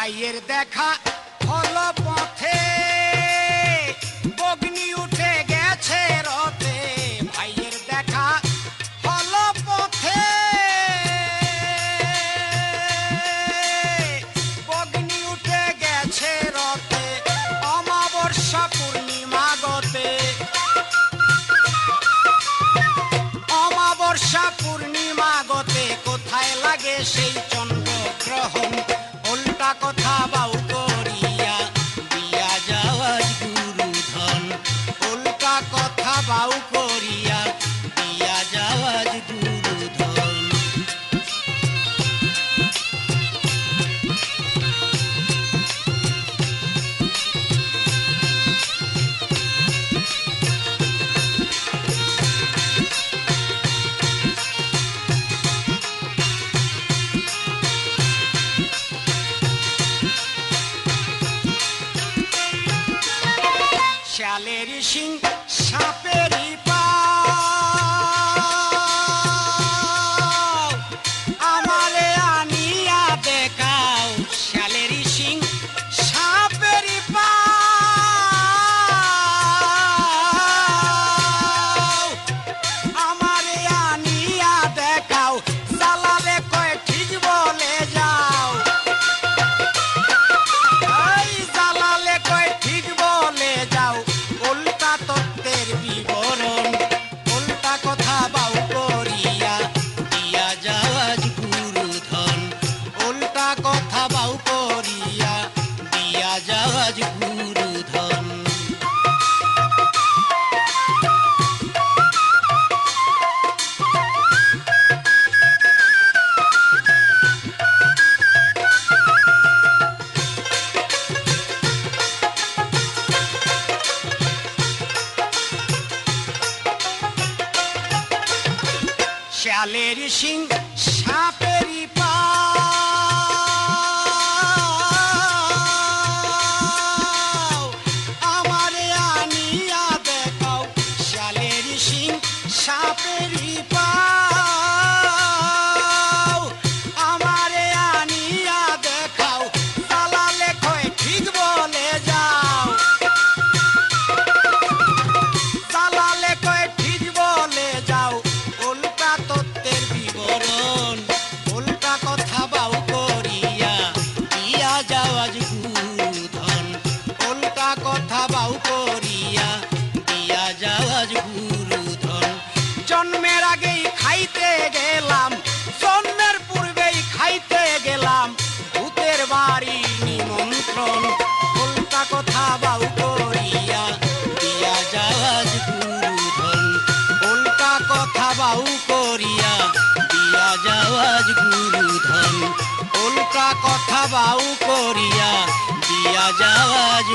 ভাইয়ের দেখা হলো পথে, বগ্নি উঠে গেছে রথে। ভাইয়ের দেখা হলো পথে, বগ্নি উঠে গেছে রথে। অমাবস্যা পূর্ণিমা গতে, অমাবস্যা পূর্ণিমা গতে। কোথায় লাগে সেই চন্দ্রগ্রহণ? উল্টা কথা বাউ করিয়া দিয়া যাওয়াজ গুরুধন। উল্টা কথা বাউ করিয়া দিয়া যাওয়াজ গুরুধন। শিয়ালের শিং সাপেরই পাও, আমারে আনিয়া দেখাও। শিয়ালের শিং সাপেরই পাও, আমারে আনিয়া দেখাও। জ্বালালে কয় ঠিক বলে যাও, এই জ্বালালে কয় ঠিক বলে যাও। উল্টা তত্ত্বের বিবরণ, উল্টা কথা বাউ করিয়া দিয়া যাওয়াজ গুরুধন। উল্টা কথা বাউ করিয়া দিয়া যাওয়াজ গুরুধন। শিয়ালের শিং সাপেরই পাও, আমারে আনিয়া দেখাও। শিয়ালের শিং সাপেরই পাও, আমারে আনিয়া দেখাও। জ্বালালে কয় ঠিক বলে যাও, জ্বালালে কয় ঠিক বলে যাও। উল্টা তত্ত্বের বিবরণ, উল্টা কথা বাউ করিয়া দিয়া যাওয়াজ গুরুধন। উল্টা কথা বাউ করিয়া দিয়া যাওয়াজ গুরুধন। জন্মের আগেই খাইতে গেলাম, জন্মের পূর্বেই খাইতে গেলাম ভূতের বাড়ি নিমন্ত্রণ। উল্টা কথা বাউ করিয়া দিয়া যাওয়াজ গুরুধন। উল্টা কথা বাউ করিয়া দিয়া যাওয়াজ গুরুধন। উল্টা কথা বাউ করিয়া দিয়া যাওয়াজ।